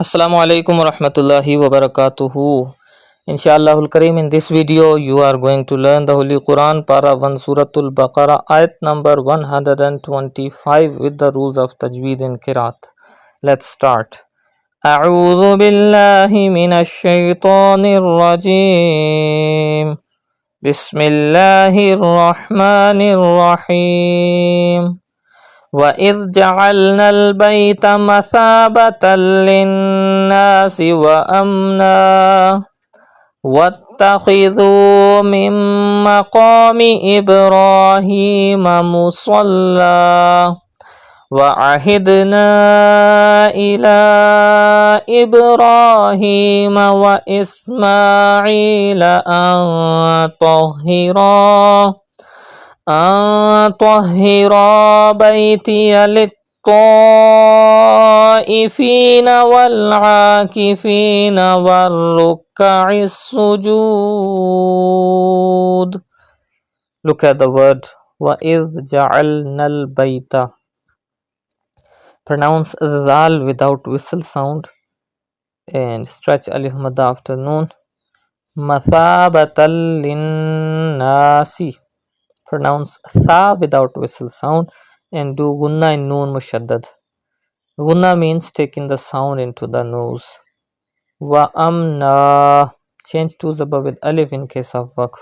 Assalamu alaikum wa rahmatullahi wa barakatuhu. Insha'Allahul Kareem, in this video you are going to learn the Holy Quran, Para 1, Surah Al-Baqarah, Ayat number 125 with the rules of Tajweed and Qiraat. Let's start. أعوذ بالله من الشيطان الرجيم بسم الله الرحمن الرحيم وَإِذْ جَعَلْنَا الْبَيْتَ مَثَابَةً لِلنَّاسِ وَأَمْنًا وَاتَّخِذُوا مِن مَّقَامِ إِبْرَاهِيمَ مُصَلًّى وَعَهِدْنَا إِلَى إِبْرَاهِيمَ وَإِسْمَاعِيلَ أن طهرا بيتي للطائفين والعاكفين والركع السجود. Look at the word وَإِذْ جَعَلْنَا الْبَيْتَ. Pronounce dhal without whistle sound and stretch alif madda after noon. Mathabatan linnasi. Pronounce tha without whistle sound and do gunna in noon mushaddad. Gunna means taking the sound into the nose. Wa amna. Change to zaba with alif in case of waqf.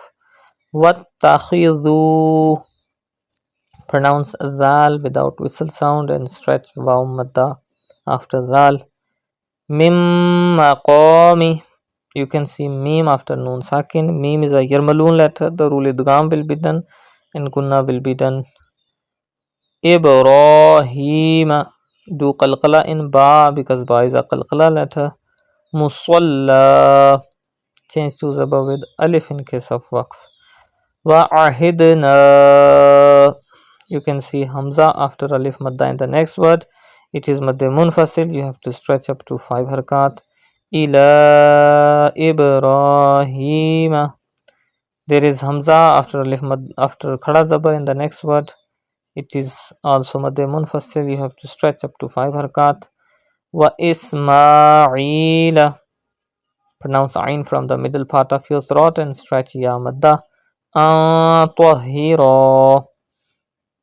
Wattakhidhu. Pronounce dhal without whistle sound and stretch waw madda after dhal. Mim maqami. You can see mim after noon sakin. Mim is a yarmalun letter. The rule idgham will be done and gunna will be done. Ibrahim. Do qalqala in ba because ba is a qalqala letter. Musalla. Change to zaba with alif in case of waqf. Wa'ahidna. You can see hamza after alif madda in the next word. It is madde munfasil. You have to stretch up to 5 harkat. Ila Ibrahim. There is hamza after alif after khada zabar in the next word. It is also madde munfasil. You have to stretch up to 5 harkat. Wa Ismaila. Pronounce ain from the middle part of your throat and stretch ya madda. Tahira.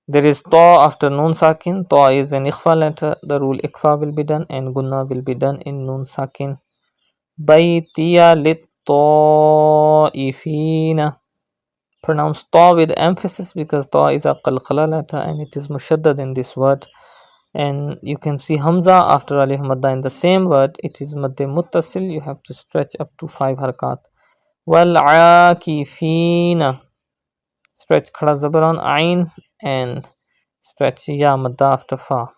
There is ta after noon sakin. Ta is an ikhfa letter. The rule ikhfa will be done and gunna will be done in noon sakin. Baytiya lit-ta'ifina. Pronounce ta with emphasis because ta is a qalqala letter and it is mushaddad in this word. And you can see hamza after alif madda in the same word. It is madde muttasil. You have to stretch up to 5 harkat. Wal-aakifina. Stretch khada zabar on ain and stretch ya madda after fa.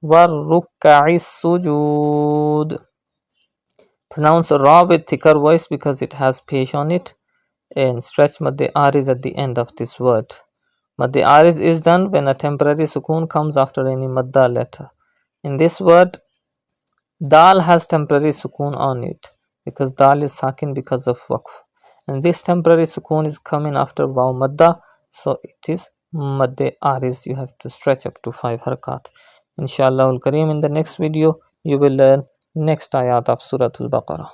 War-rukka'i sujud. Pronounce ra with thicker voice because it has pesh on it and stretch madde ariz at the end of this word. Madde ariz is done when a temporary sukoon comes after any madda letter. In this word, dal has temporary sukoon on it because dal is sakin because of waqf. And this temporary sukoon is coming after waw madda, so it is madde ariz. You have to stretch up to 5 harkat. Insha'Allahul Kareem, in the next video you will learn next ayat of Surah Al-Baqarah.